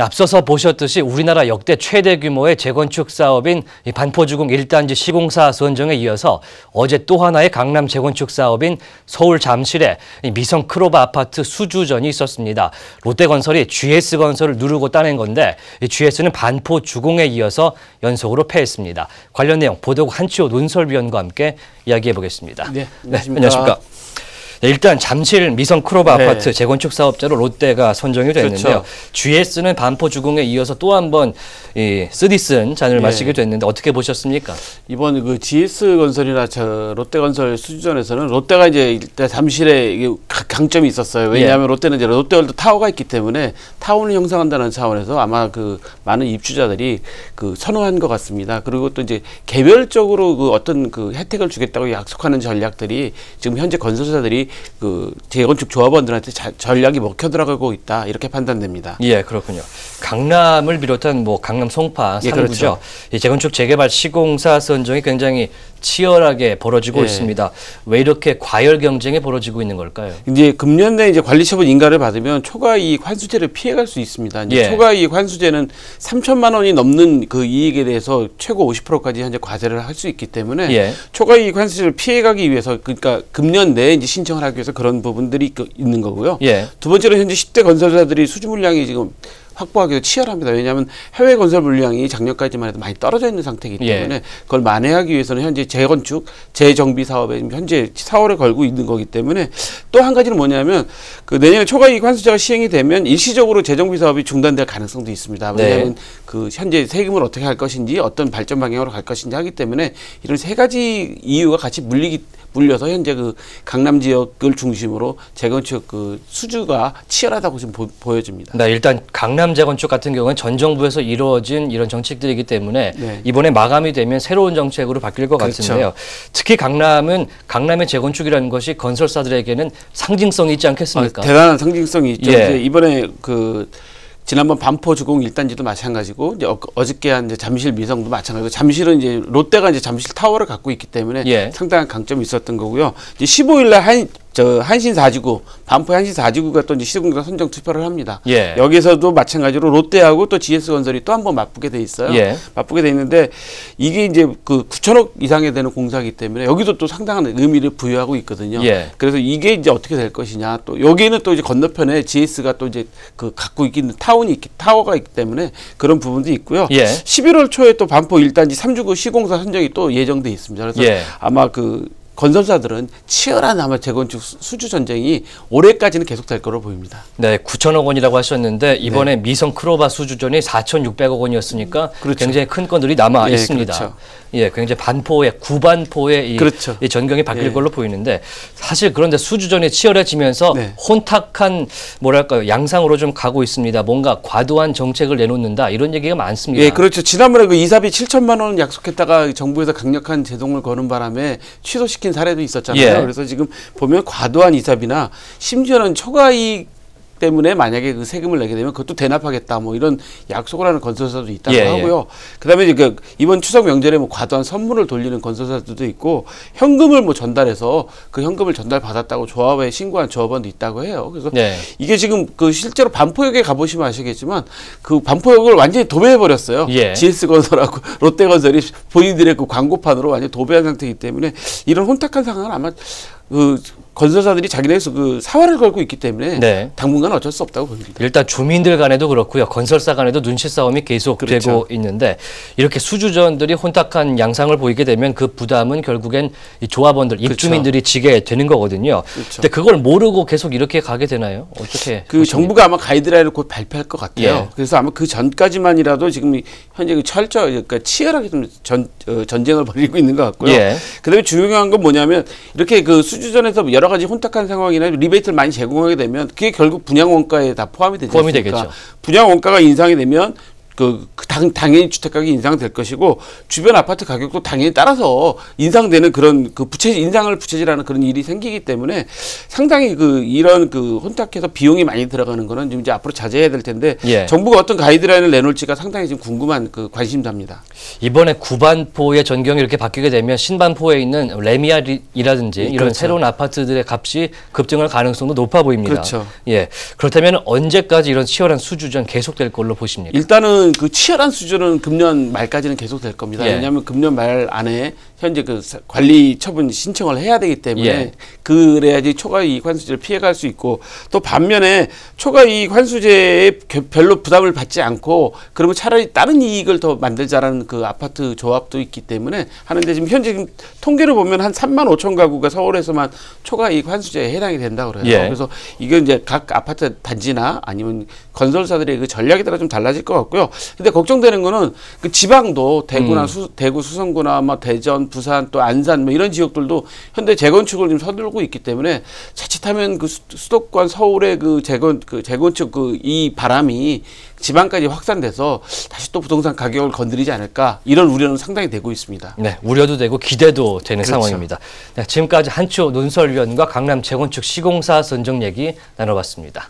앞서서 보셨듯이 우리나라 역대 최대 규모의 재건축 사업인 이 반포주공 1단지 시공사 선정에 이어서 어제 또 하나의 강남 재건축 사업인 서울 잠실의 미성 크로바 아파트 수주전이 있었습니다. 롯데건설이 GS건설을 누르고 따낸 건데 이 GS는 반포주공에 이어서 연속으로 패했습니다. 관련 내용 보도국 한치호 논설위원과 함께 이야기해 보겠습니다. 네, 안녕하십니까. 네, 일단 잠실 미성 크로바 아파트 재건축 사업자로 롯데가 선정이 됐는데요. 그렇죠. GS는 반포주공에 이어서 또 한 번 쓰디쓴 잔을 마시게 됐는데 어떻게 보셨습니까? 이번 그 GS건설이나 롯데건설 수주전에서는 롯데가 이제 일단 잠실에 이게 강점이 있었어요. 왜냐하면 롯데는 이제 롯데월드 타워가 있기 때문에 타운을 형성한다는 차원에서 아마 그 많은 입주자들이 그 선호한 것 같습니다. 그리고 또 이제 개별적으로 그 어떤 그 혜택을 주겠다고 약속하는 전략들이 지금 현재 건설사들이 그 재건축 조합원들한테 전략이 먹혀 들어가고 있다 이렇게 판단됩니다. 예, 그렇군요. 강남을 비롯한 뭐 강남 송파 3구죠. 그렇죠. 이 재건축 재개발 시공사 선정이 굉장히 치열하게 벌어지고 있습니다. 왜 이렇게 과열 경쟁이 벌어지고 있는 걸까요? 이제 금년 내 이제 관리처분 인가를 받으면 초과이익 환수제를 피해갈 수 있습니다. 이제 초과이익 환수제는 3천만 원이 넘는 그 이익에 대해서 최고 50%까지 현재 과세를 할 수 있기 때문에 초과이익 환수제를 피해가기 위해서 그러니까 금년 내에 이제 신청을 하기 위해서 그런 부분들이 있는 거고요. 두 번째로 현재 10대 건설사들이 수주 물량이 지금 확보하기도 치열합니다. 왜냐하면 해외 건설 물량이 작년까지만 해도 많이 떨어져 있는 상태이기 때문에 그걸 만회하기 위해서는 현재 재건축, 재정비 사업에 현재 사활을 걸고 있는 거기 때문에 또 한 가지는 뭐냐면 그 내년에 초과이익 환수제가 시행이 되면 일시적으로 재정비 사업이 중단될 가능성도 있습니다. 왜냐하면 그 현재 세금을 어떻게 할 것인지 어떤 발전 방향으로 갈 것인지 하기 때문에 이런 세 가지 이유가 같이 물려서 현재 그 강남 지역을 중심으로 재건축 그 수주가 치열하다고 지금 보여집니다. 네, 일단 강남 재건축 같은 경우는 전 정부에서 이루어진 이런 정책들이기 때문에 이번에 마감이 되면 새로운 정책으로 바뀔 것 같은데요. 특히 강남은 강남의 재건축이라는 것이 건설사들에게는 상징성이 있지 않겠습니까? 대단한 상징성이 있죠. 이제 이번에 그 지난번 반포주공 1단지도 마찬가지고 이제 어저께 한 이제 잠실 미성도 마찬가지고 잠실은 이제 롯데가 이제 잠실 타워를 갖고 있기 때문에 상당한 강점이 있었던 거고요. 이제 15일날 한신 4지구, 반포 한신 4지구가 또 이제 시공사 선정 투표를 합니다. 여기서도 마찬가지로 롯데하고 또 GS건설이 또 한 번 맞붙게 돼 있어요. 맞붙게 돼 있는데 이게 이제 그 9천억 이상에 되는 공사이기 때문에 여기도 또 상당한 의미를 부여하고 있거든요. 그래서 이게 이제 어떻게 될 것이냐. 또 여기는 또 이제 건너편에 GS가 또 이제 그 갖고 있는 타워가 있기 때문에 그런 부분도 있고요. 11월 초에 또 반포 1단지 3주구 시공사 선정이 또 예정돼 있습니다. 그래서 아마 그 건설사들은 치열한 아마 재건축 수주 전쟁이 올해까지는 계속될 거로 보입니다. 네, 9천억 원이라고 하셨는데 이번에 미성 크로바 수주전이 4,600억 원이었으니까 굉장히 큰 건들이 남아 있습니다. 굉장히 구반포의 이 전경이 바뀔 걸로 보이는데 사실 그런데 수주전이 치열해지면서 혼탁한 뭐랄까요 양상으로 좀 가고 있습니다. 뭔가 과도한 정책을 내놓는다 이런 얘기가 많습니다. 그렇죠. 지난번에 그 이사비 7천만 원 약속했다가 정부에서 강력한 제동을 거는 바람에 취소시킨 사례도 있었잖아요. 그래서 지금 보면 과도한 이사비나 심지어는 초과이익 때문에 만약에 그 세금을 내게 되면 그것도 대납하겠다 뭐 이런 약속을 하는 건설사도 있다고 하고요. 그다음에 이제 이번 추석 명절에 뭐 과도한 선물을 돌리는 건설사들도 있고 현금을 뭐 전달해서 그 현금을 전달받았다고 조합에 신고한 조합원도 있다고 해요. 그래서 이게 지금 그 실제로 반포역에 가보시면 아시겠지만 그 반포역을 완전히 도배해 버렸어요. GS건설하고 롯데건설이 본인들의 그 광고판으로 완전히 도배한 상태이기 때문에 이런 혼탁한 상황은 아마 그 건설사들이 자기네에서 그 사활을 걸고 있기 때문에 당분간 어쩔 수 없다고 봅니다. 일단 주민들 간에도 그렇고요. 건설사 간에도 눈치 싸움이 계속되고 있는데 이렇게 수주전들이 혼탁한 양상을 보이게 되면 그 부담은 결국엔 이 조합원들, 입주민들이 지게 되는 거거든요. 근데 그걸 모르고 계속 이렇게 가게 되나요? 어떻게? 그 정부가 아마 가이드라인을 곧 발표할 것 같아요. 그래서 아마 그 전까지만이라도 지금 현재 그 그러니까 치열하게 좀 전쟁을 벌이고 있는 것 같고요. 그다음에 중요한 건 뭐냐면 이렇게 그 수주전에서 여러 가지 혼탁한 상황이나 리베이트를 많이 제공하게 되면 그게 결국 분양 원가에 다 포함이 되지 않습니까? 분양 원가가 인상이 되면 당연히 주택 가격이 인상될 것이고 주변 아파트 가격도 당연히 따라서 인상되는 그런 인상을 부채질하는 그런 일이 생기기 때문에 상당히 이런 혼탁해서 비용이 많이 들어가는 거는 좀 이제 앞으로 자제해야 될 텐데 예. 정부가 어떤 가이드라인을 내놓을지가 상당히 지금 궁금한 관심사입니다. 이번에 구반포의 전경이 이렇게 바뀌게 되면 신반포에 있는 레미안이라든지 이런 그렇죠. 새로운 아파트들의 값이 급등할 가능성도 높아 보입니다. 그렇죠. 예. 그렇다면 언제까지 이런 치열한 수주전 계속될 걸로 보십니까? 일단은 치열한 수주는 금년 말까지는 계속될 겁니다. 예. 왜냐하면 금년 말 안에 현재 관리 처분 신청을 해야 되기 때문에 예. 그래야지 초과이익 환수제를 피해갈 수 있고 또 반면에 초과이익 환수제에 별로 부담을 받지 않고 그러면 차라리 다른 이익을 더 만들자라는 아파트 조합도 있기 때문에 하는데 지금 통계를 보면 한 3만 5천 가구가 서울에서만 초과이익 환수제에 해당이 된다고 그래요. 예. 그래서 이건 이제 각 아파트 단지나 아니면 건설사들의 전략에 따라 좀 달라질 것 같고요. 근데 걱정되는 거는 지방도 대구나 대구 수성구나 대전 부산 또 안산 이런 지역들도 현대 재건축을 좀 서두르고 있기 때문에 자칫하면 수도권 서울의 재건축 이 바람이 지방까지 확산돼서 다시 또 부동산 가격을 건드리지 않을까 이런 우려는 상당히 되고 있습니다. 네, 우려도 되고 기대도 되는 그렇죠. 상황입니다. 네, 지금까지 한추 논설위원과 강남 재건축 시공사 선정 얘기 나눠봤습니다.